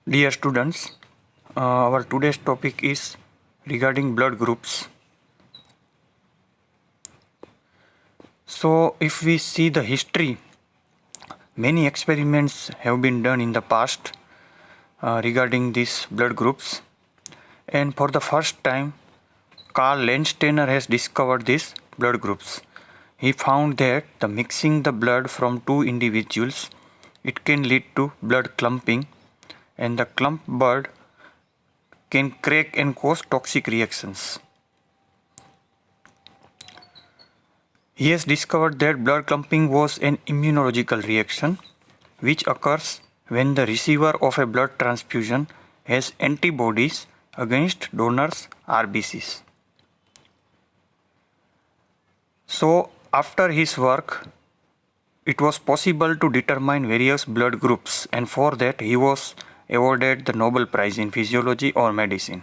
Dear students, our today's topic is regarding blood groups. So, if we see the history, many experiments have been done in the past regarding these blood groups, and for the first time, Carl Landsteiner has discovered these blood groups. He found that the mixing the blood from two individuals, it can lead to blood clumping, and the clump blood can crack and cause toxic reactions. He has discovered that blood clumping was an immunological reaction which occurs when the receiver of a blood transfusion has antibodies against donor's RBCs. So, after his work, it was possible to determine various blood groups, and for that he was awarded the Nobel Prize in Physiology or Medicine.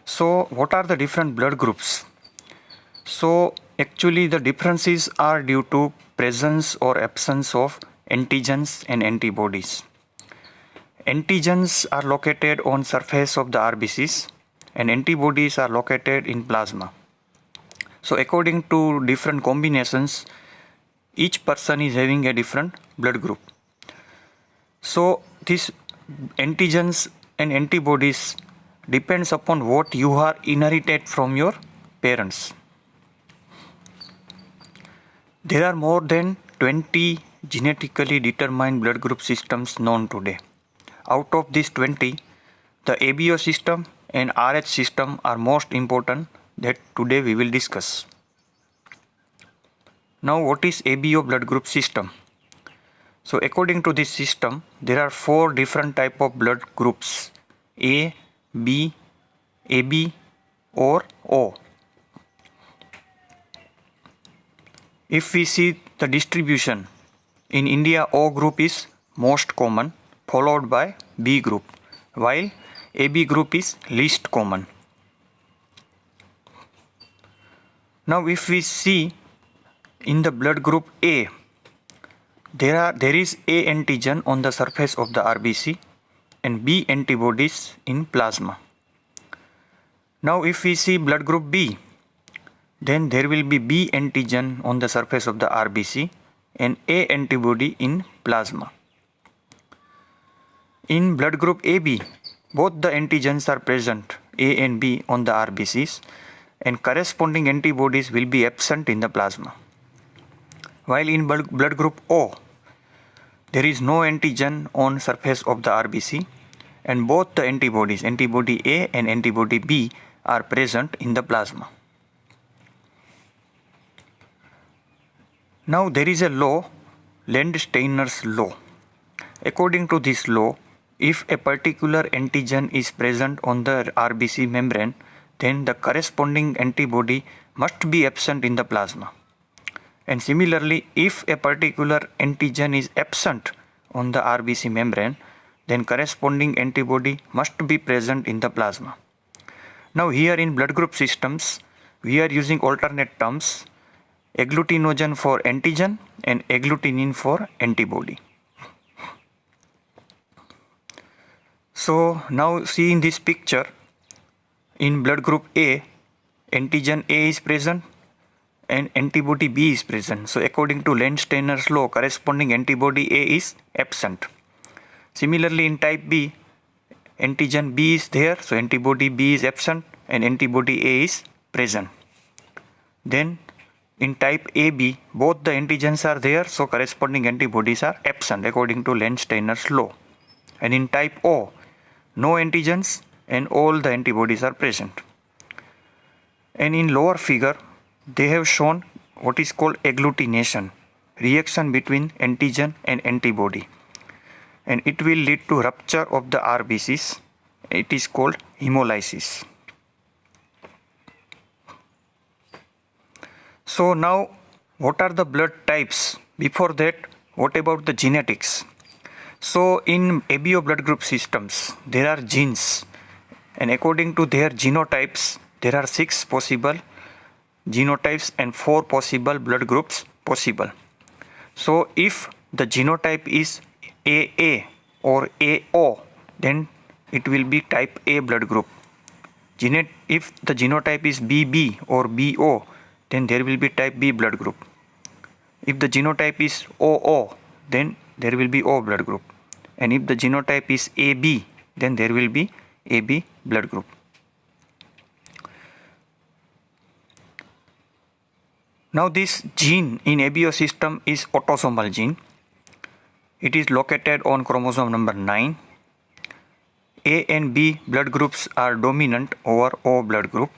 So, what are the different blood groups? So, actually the differences are due to presence or absence of antigens and antibodies. Antigens are located on surface of the RBCs and antibodies are located in plasma. So, according to different combinations, each person is having a different blood group. So, these antigens and antibodies depends upon what you are inherited from your parents. There are more than 20 genetically determined blood group systems known today. Out of these 20, the ABO system and RH system are most important that today we will discuss. Now, what is ABO blood group system? So, according to this system, there are 4 different type of blood groups: A, B, AB, or O. If we see the distribution, in India O group is most common, followed by B group, while AB group is least common. Now, if we see in the blood group A, there is A antigen on the surface of the RBC and B antibodies in plasma. Now, if we see blood group B, then there will be B antigen on the surface of the RBC and A antibody in plasma. In blood group AB, both the antigens are present, A and B, on the RBCs, and corresponding antibodies will be absent in the plasma. While in blood group O, there is no antigen on surface of the RBC and both the antibodies, antibody A and antibody B, are present in the plasma. Now, there is a law, Landsteiner's law. According to this law, if a particular antigen is present on the RBC membrane, then the corresponding antibody must be absent in the plasma. And similarly, if a particular antigen is absent on the RBC membrane, then corresponding antibody must be present in the plasma. Now, here in blood group systems, we are using alternate terms: agglutinogen for antigen and agglutinin for antibody. So, now see in this picture, in blood group A, antigen A is present and antibody B is present. So, according to Landsteiner's law, corresponding antibody A is absent. Similarly, in type B, antigen B is there, so antibody B is absent and antibody A is present. Then in type AB, both the antigens are there, so corresponding antibodies are absent according to Landsteiner's law. And in type O, no antigens and all the antibodies are present. And in lower figure, they have shown what is called agglutination, reaction between antigen and antibody. And it will lead to rupture of the RBCs. It is called hemolysis. So now, what are the blood types? Before that, what about the genetics? So in ABO blood group systems, there are genes, and according to their genotypes, there are 6 possible genotypes and 4 possible blood groups possible. So if the genotype is AA, or AO, then it will be type A blood group. If the genotype is BB or BO, then there will be type B blood group. If the genotype is OO, then there will be O blood group. And if the genotype is AB, then there will be AB blood group. Now this gene in ABO system is autosomal gene. It is located on chromosome number 9. A and B blood groups are dominant over O blood group,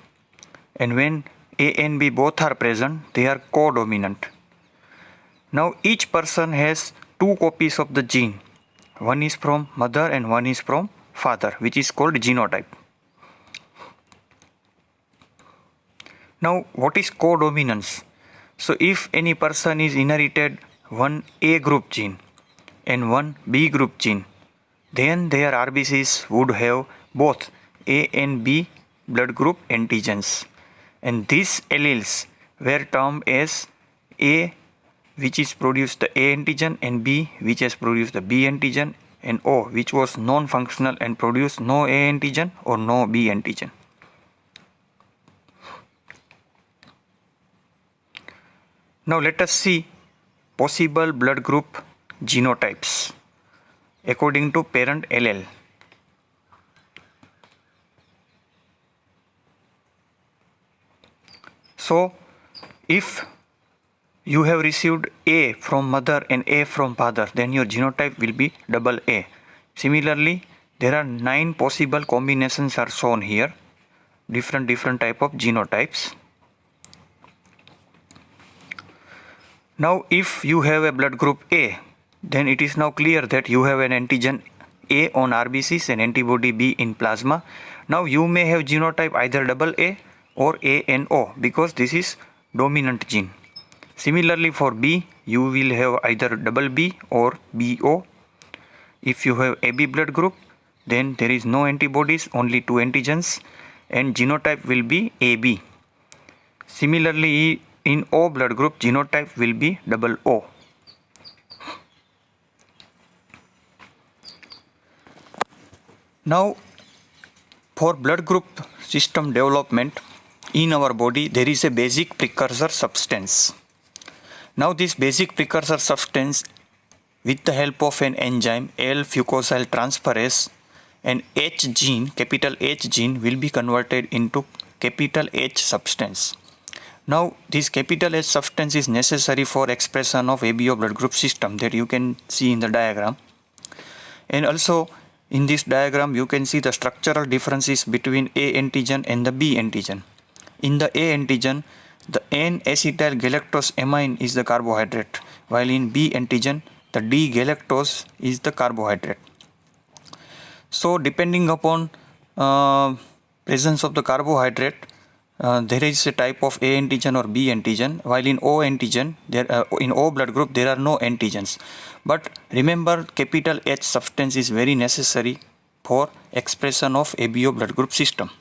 and when A and B both are present, they are co-dominant. Now each person has 2 copies of the gene. One is from mother and one is from father, which is called genotype. Now what is co-dominance? So if any person is inherited one A group gene and one B group gene, then their RBCs would have both A and B blood group antigens, and these alleles were termed as A, which is produced the A antigen, and B, which has produced the B antigen, and O, which was non-functional and produced no A antigen or no B antigen. Now let us see possible blood group genotypes according to parent allele. So if you have received A from mother and A from father, then your genotype will be double A. Similarly, there are 9 possible combinations are shown here, different type of genotypes. Now if you have a blood group A, then it is now clear that you have an antigen A on RBCs and antibody B in plasma. Now you may have genotype either double A or A and O, because this is dominant gene. Similarly for B, you will have either double B or BO. If you have AB blood group, then there is no antibodies, only 2 antigens, and genotype will be AB. Similarly, in O blood group, genotype will be double O. Now, for blood group system development in our body, there is a basic precursor substance. Now, this basic precursor substance, with the help of an enzyme L-fucosyl transferase, an H gene, capital H gene, will be converted into capital H substance. Now, this capital H substance is necessary for expression of ABO blood group system, that you can see in the diagram. And also in this diagram you can see the structural differences between A antigen and the B antigen. In the A antigen, the N-acetyl galactose amine is the carbohydrate, while in B antigen the D-galactose is the carbohydrate. So depending upon presence of the carbohydrate, there is a type of A antigen or B antigen, while in O antigen, in O blood group there are no antigens. But remember, capital H substance is very necessary for expression of ABO blood group system.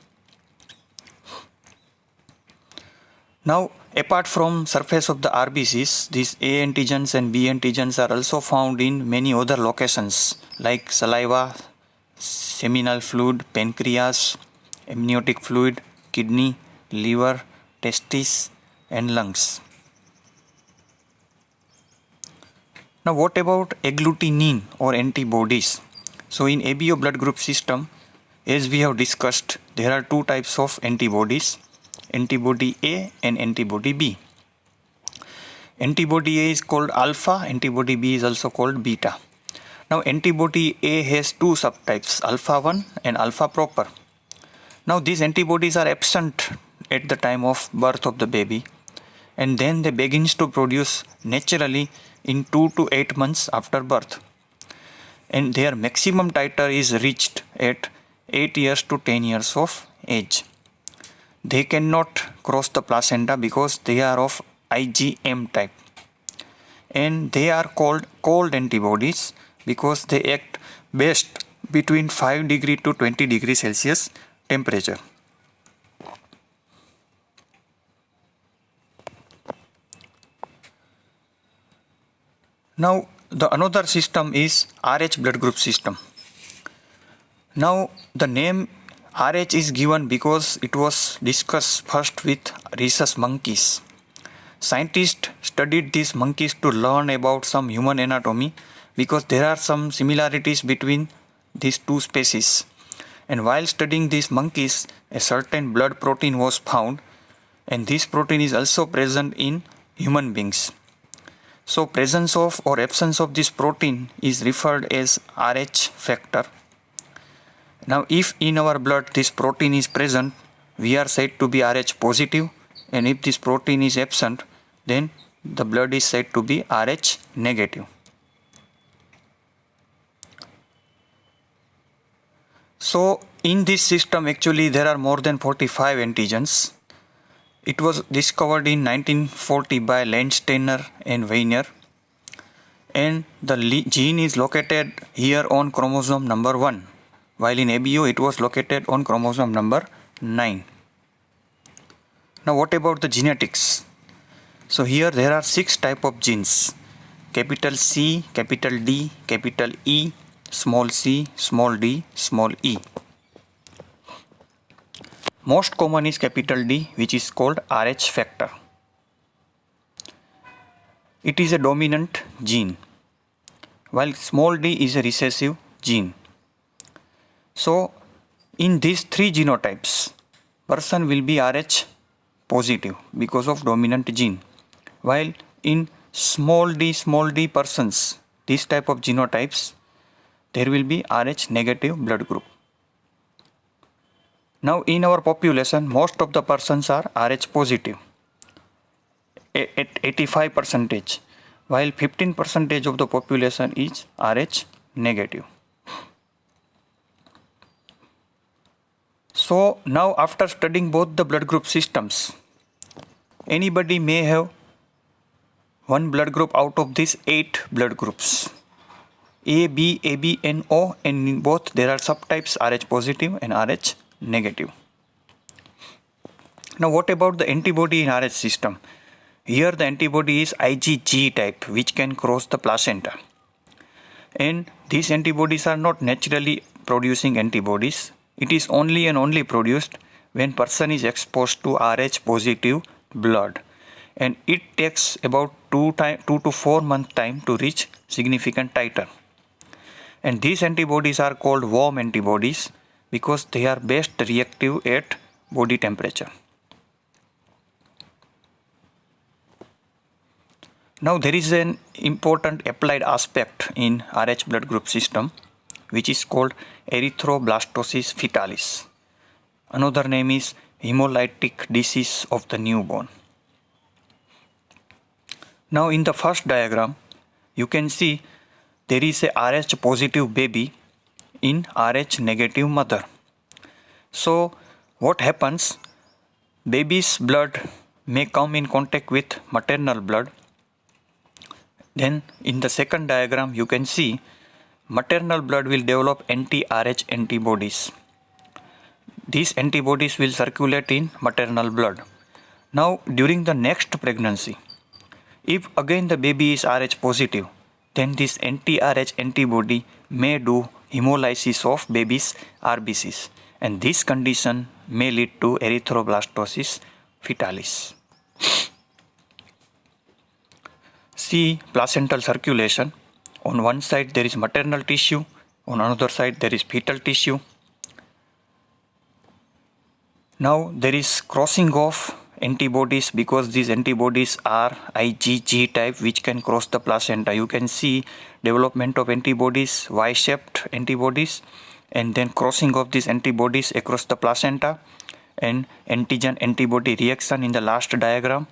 Now, apart from surface of the RBCs, these A antigens and B antigens are also found in many other locations like saliva, seminal fluid, pancreas, amniotic fluid, kidney, liver, testes, and lungs. Now what about agglutinin or antibodies? So in ABO blood group system, as we have discussed, there are 2 types of antibodies, antibody A and antibody B. Antibody A is called alpha, antibody B is also called beta. Now antibody A has 2 subtypes, alpha 1 and alpha proper. Now these antibodies are absent at the time of birth of the baby, and then they begins to produce naturally in 2 to 8 months after birth, and their maximum titer is reached at 8 years to 10 years of age. They cannot cross the placenta because they are of IgM type, and they are called cold antibodies because they act best between 5 degree to 20 degree Celsius temperature. Now the another system is Rh blood group system. Now the name Rh is given because it was discussed first with rhesus monkeys. Scientists studied these monkeys to learn about some human anatomy because there are some similarities between these two species. And while studying these monkeys, a certain blood protein was found, and this protein is also present in human beings. So presence of or absence of this protein is referred as Rh factor. Now if in our blood this protein is present, we are said to be Rh positive, and if this protein is absent, then the blood is said to be Rh negative. So in this system actually there are more than 45 antigens. It was discovered in 1940 by Landsteiner and Weiner, and the gene is located here on chromosome number 1, while in ABO it was located on chromosome number 9. Now what about the genetics? So here there are 6 types of genes: capital C, capital D, capital E, small c, small d, small e. Most common is capital D, which is called Rh factor. It is a dominant gene, while small d is a recessive gene. So in these 3 genotypes, person will be Rh positive because of dominant gene, while in small d persons, this type of genotypes, there will be Rh negative blood group. Now in our population, most of the persons are Rh positive at 85%, while 15% of the population is Rh negative. So now after studying both the blood group systems, anybody may have one blood group out of these 8 blood groups: A, B, AB and O, and in both there are subtypes Rh positive and Rh negative. Now what about the antibody in Rh system? Here the antibody is IgG type, which can cross the placenta. And these antibodies are not naturally producing antibodies. It is only and only produced when person is exposed to Rh positive blood. And it takes about 2 to 4 month time to reach significant titer. And these antibodies are called warm antibodies because they are best reactive at body temperature. Now there is an important applied aspect in Rh blood group system, which is called erythroblastosis fetalis. Another name is hemolytic disease of the newborn. Now in the first diagram, you can see there is a Rh positive baby in Rh negative mother. So what happens? Baby's blood may come in contact with maternal blood. Then in the second diagram you can see maternal blood will develop anti-Rh antibodies. These antibodies will circulate in maternal blood. Now during the next pregnancy, if again the baby is Rh positive, then this anti-Rh antibody may do hemolysis of baby's RBCs, and this condition may lead to erythroblastosis fetalis. See placental circulation. On one side there is maternal tissue, on another side there is fetal tissue. Now there is crossing of antibodies because these antibodies are IgG type, which can cross the placenta. You can see development of antibodies, Y-shaped antibodies, and then crossing of these antibodies across the placenta, and antigen antibody reaction in the last diagram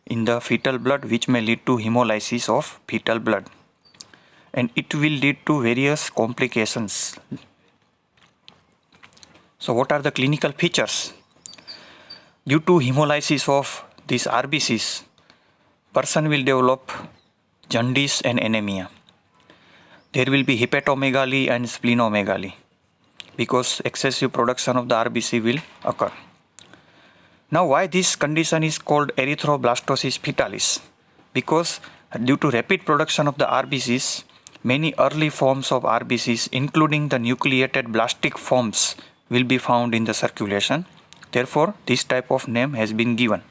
in the fetal blood, which may lead to hemolysis of fetal blood, and it will lead to various complications. So what are the clinical features? Due to hemolysis of these RBCs, person will develop jaundice and anemia. There will be hepatomegaly and splenomegaly because excessive production of the RBC will occur. Now why this condition is called erythroblastosis fetalis? Because Due to rapid production of the RBCs, many early forms of RBCs, including the nucleated blastic forms, will be found in the circulation. Therefore, this type of name has been given.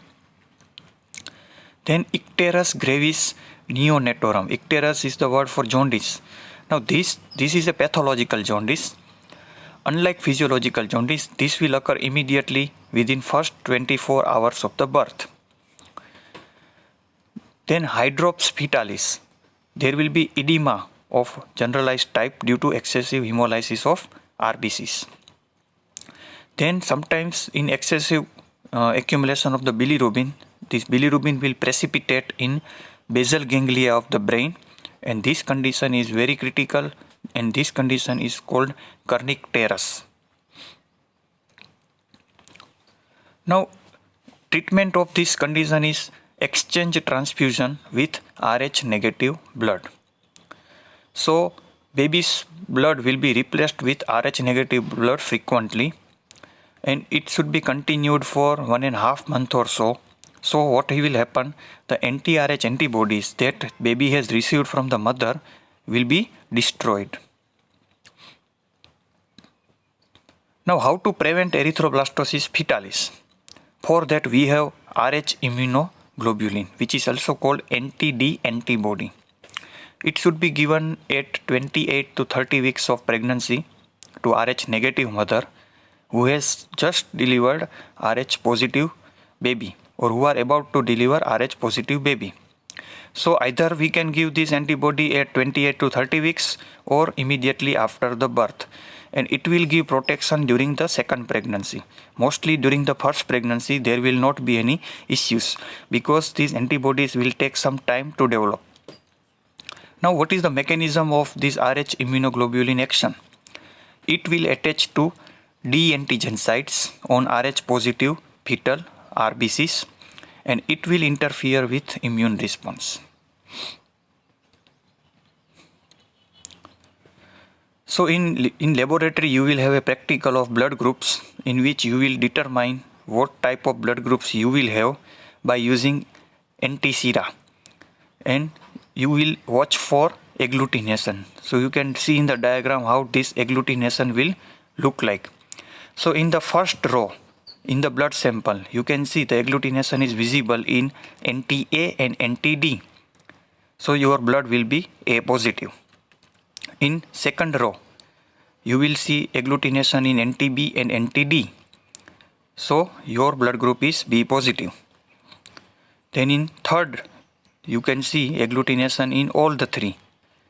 Then Icterus gravis neonatorum. Icterus is the word for jaundice. Now this is a pathological jaundice. Unlike physiological jaundice, this will occur immediately within first 24 hours of the birth. Then hydrops fetalis. There will be edema of generalized type due to excessive hemolysis of RBCs. Then sometimes in excessive accumulation of the bilirubin, this bilirubin will precipitate in basal ganglia of the brain, and this condition is very critical, and this condition is called kernicterus. Now, treatment of this condition is exchange transfusion with Rh negative blood. So, baby's blood will be replaced with Rh negative blood frequently, and it should be continued for 1.5 months or so. So what will happen? The anti-Rh antibodies that baby has received from the mother will be destroyed. Now, how to prevent erythroblastosis fetalis? For that we have Rh immunoglobulin, which is also called anti-D antibody. It should be given at 28 to 30 weeks of pregnancy to Rh negative mother who has just delivered Rh positive baby, or who are about to deliver Rh positive baby. So either we can give this antibody at 28 to 30 weeks or immediately after the birth, and it will give protection during the second pregnancy. Mostly during the first pregnancy there will not be any issues because these antibodies will take some time to develop. Now, what is the mechanism of this Rh immunoglobulin action? It will attach to D antigen sites on Rh positive fetal RBCs, and it will interfere with immune response. So in laboratory you will have a practical of blood groups in which you will determine what type of blood groups you will have by using anti-sera, and you will watch for agglutination. So you can see in the diagram how this agglutination will look like. So in the first row in the blood sample you can see the agglutination is visible in anti-A and anti-D. So your blood will be A positive. In second row you will see agglutination in anti-B and anti-D. So your blood group is B positive. Then in third you can see agglutination in all the three.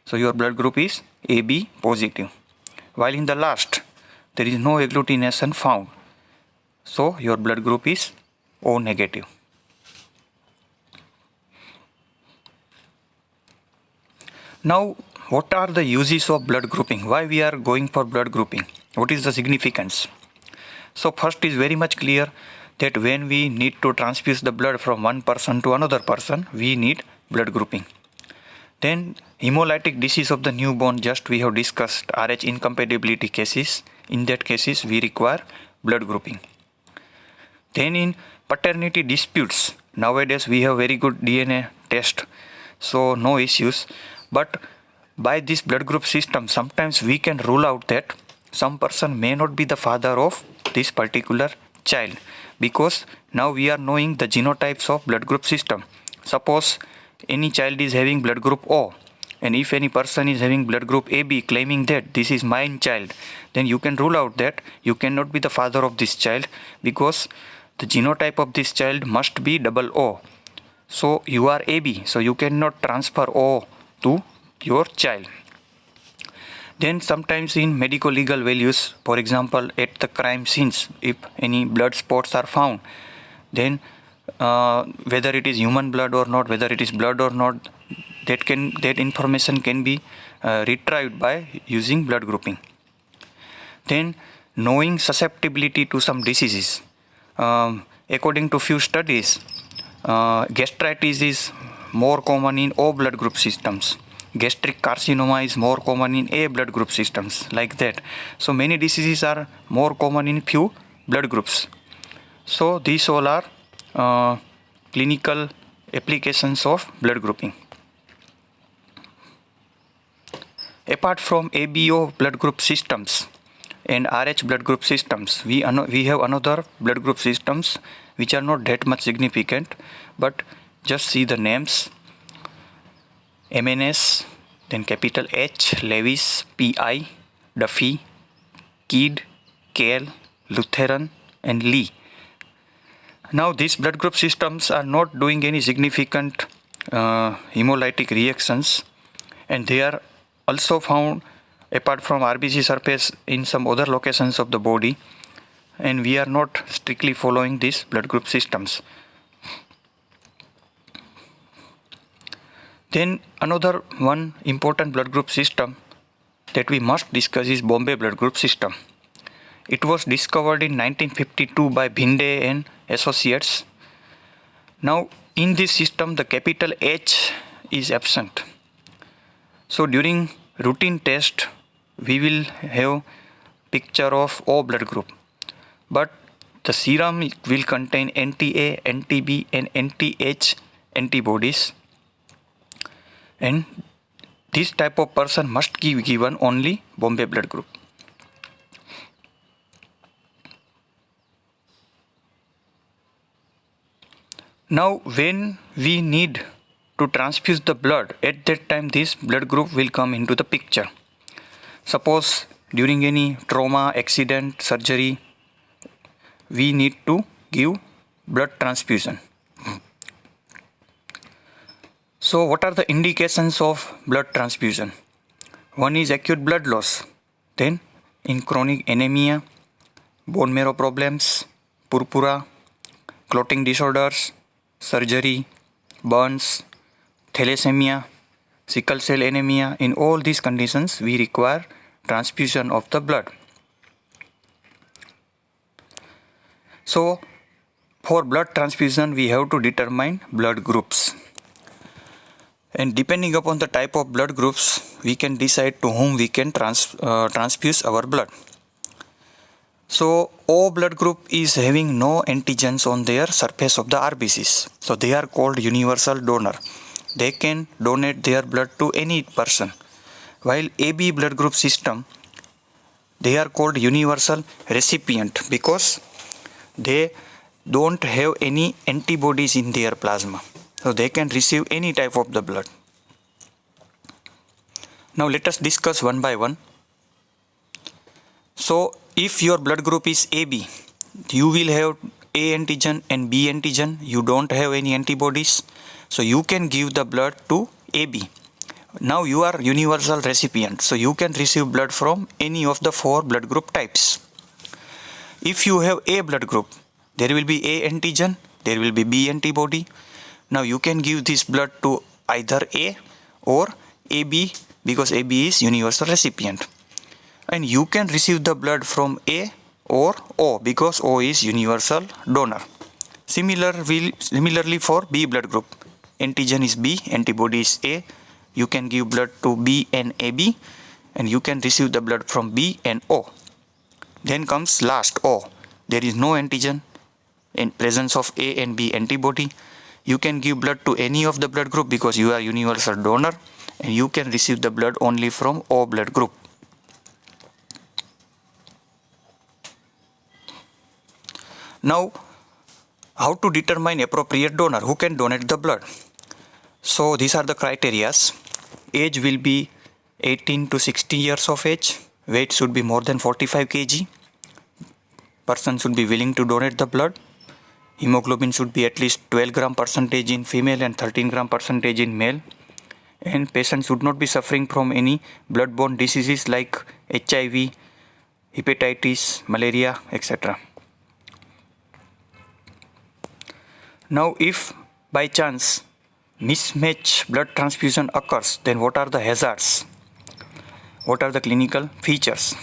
So your blood group is AB positive. While in the last there is no agglutination found. So your blood group is O negative. Now, what are the uses of blood grouping? Why we are going for blood grouping? What is the significance? So first is very much clear that when we need to transfuse the blood from one person to another person, we need blood grouping. Then hemolytic disease of the newborn, just we have discussed Rh incompatibility cases. In that cases we require blood grouping. Then in paternity disputes, nowadays we have very good DNA test, so no issues. But by this blood group system, sometimes we can rule out that some person may not be the father of this particular child, because now we are knowing the genotypes of blood group system. Suppose any child is having blood group O, and if any person is having blood group AB claiming that this is mine child, then you can rule out that you cannot be the father of this child because the genotype of this child must be double O. So you are AB, so you cannot transfer O to your child. Then sometimes in medical legal values, for example at the crime scenes, if any blood spots are found, then whether it is human blood or not, whether it is blood or not, that information can be retrieved by using blood grouping. Then knowing susceptibility to some diseases. According to few studies, gastritis is more common in O blood group systems. Gastric carcinoma is more common in A blood group systems, like that. So many diseases are more common in few blood groups. So these all are clinical applications of blood grouping. Apart from ABO blood group systems and RH blood group systems, we have another blood group systems which are not that much significant, but just see the names: MNS, then capital H, Lewis, PI, Duffy, Kidd, Kale, Lutheran, and Lee. Now these blood group systems are not doing any significant hemolytic reactions, and they are also found apart from RBC surface in some other locations of the body, and we are not strictly following these blood group systems. Then another one important blood group system that we must discuss is Bombay blood group system. It was discovered in 1952 by Bhinde and associates. Now in this system the capital H is absent. So during routine test we will have picture of O blood group, but the serum will contain anti-A, anti-B and anti-H antibodies, and this type of person must be given only Bombay blood group. Now when we need to transfuse the blood, at that time this blood group will come into the picture. Suppose during any trauma, accident, surgery, we need to give blood transfusion. So what are the indications of blood transfusion? One is acute blood loss, then in chronic anemia, bone marrow problems, purpura, clotting disorders, surgery, burns, thalassemia, sickle cell anemia. In all these conditions we require transfusion of the blood. So for blood transfusion we have to determine blood groups, and depending upon the type of blood groups we can decide to whom we can transfuse our blood. So O blood group is having no antigens on their surface of the RBCs, so they are called universal donor. They can donate their blood to any person. While AB blood group system, they are called universal recipient because they don't have any antibodies in their plasma, so they can receive any type of the blood. Now let us discuss one by one. So if your blood group is AB, you will have A antigen and B antigen. You don't have any antibodies, so you can give the blood to AB. Now you are universal recipient, so you can receive blood from any of the 4 blood group types. If you have A blood group, there will be A antigen, there will be B antibody. Now you can give this blood to either A or AB because AB is universal recipient. And you can receive the blood from A or O because O is universal donor. Similarly for B blood group, antigen is B, antibody is A. You can give blood to B and AB, and you can receive the blood from B and O. Then comes last O. There is no antigen in presence of A and B antibody. You can give blood to any of the blood group because you are universal donor, and you can receive the blood only from O blood group. Now, how to determine appropriate donor? Who can donate the blood? So these are the criterias. Age will be 18 to 60 years of age. Weight should be more than 45 kg. Person should be willing to donate the blood. Hemoglobin should be at least 12 gram percentage in female and 13 gram percentage in male. And patient should not be suffering from any blood-borne diseases like HIV, hepatitis, malaria, etc. Now if by chance mismatch blood transfusion occurs, then what are the hazards? What are the clinical features?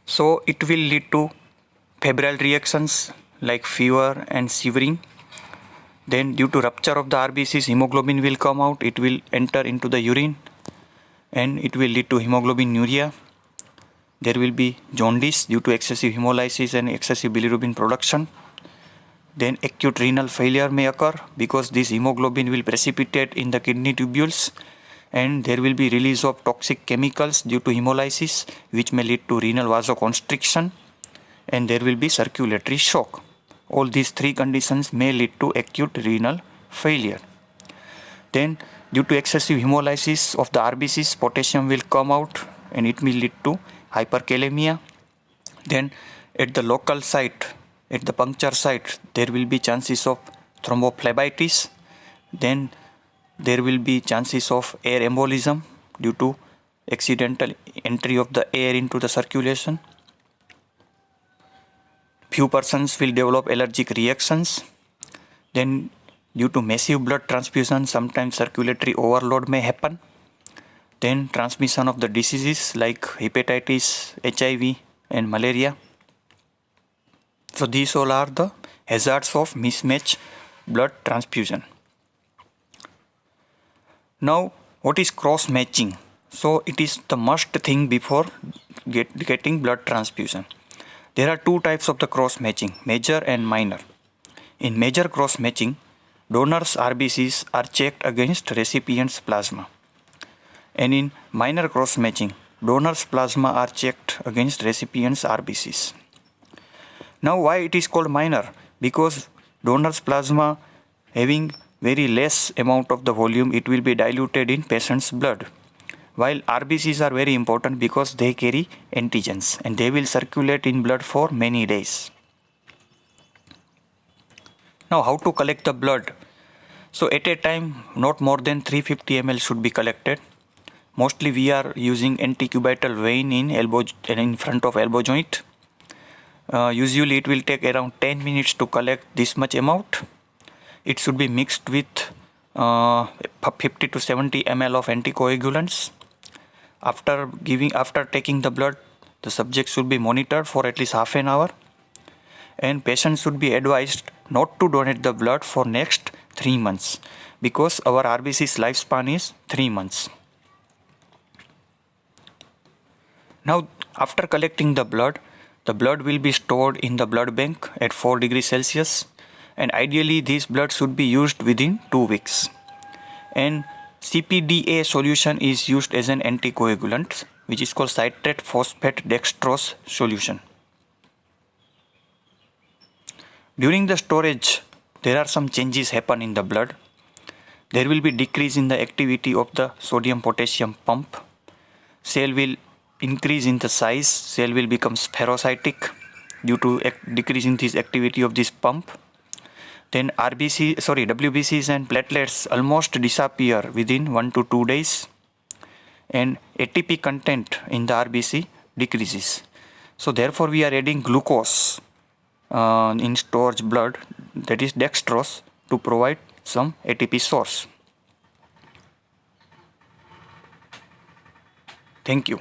So it will lead to febrile reactions like fever and shivering. Then due to rupture of the RBCs, hemoglobin will come out, it will enter into the urine and it will lead to hemoglobinuria. There will be jaundice due to excessive hemolysis and excessive bilirubin production. Then acute renal failure may occur because this hemoglobin will precipitate in the kidney tubules and there will be release of toxic chemicals due to hemolysis, which may lead to renal vasoconstriction, and there will be circulatory shock. All these three conditions may lead to acute renal failure. Then, due to excessive hemolysis of the RBCs, potassium will come out and it will lead to hyperkalemia. Then, at the local site, at the puncture site, there will be chances of thrombophlebitis. Then, there will be chances of air embolism due to accidental entry of the air into the circulation. Few persons will develop allergic reactions. Then, due to massive blood transfusion, sometimes circulatory overload may happen. Then, transmission of the diseases like hepatitis, HIV, and malaria. So, these all are the hazards of mismatch blood transfusion. Now, what is cross matching? So, it is the must thing before getting blood transfusion. There are two types of the cross matching, major and minor. In major cross matching, donors' RBCs are checked against recipient's plasma. And in minor cross matching, donors' plasma are checked against recipient's RBCs. Now, why it is called minor? Because donor's plasma having very less amount of the volume, it will be diluted in patient's blood. While RBCs are very important because they carry antigens and they will circulate in blood for many days. Now, how to collect the blood? So, at a time, not more than 350 ml should be collected. Mostly we are using antecubital vein in front of elbow joint. Usually it will take around 10 minutes to collect this much amount. It should be mixed with 50 to 70 ml of anticoagulants. After taking the blood, the subject should be monitored for at least half an hour, and patient should be advised not to donate the blood for next 3 months because our RBC's lifespan is 3 months. Now, after collecting the blood will be stored in the blood bank at 4 degrees Celsius, and ideally this blood should be used within 2 weeks. And CPDA solution is used as an anticoagulant, which is called citrate phosphate dextrose solution. During the storage, there are some changes happen in the blood. There will be decrease in the activity of the sodium potassium pump. Cell will increase in the size. Cell will become spherocytic due to decrease in this activity of this pump. Then WBCs and platelets almost disappear within 1 to 2 days, and ATP content in the RBC decreases. So therefore we are adding glucose in storage blood, that is dextrose, to provide some ATP source. Thank you.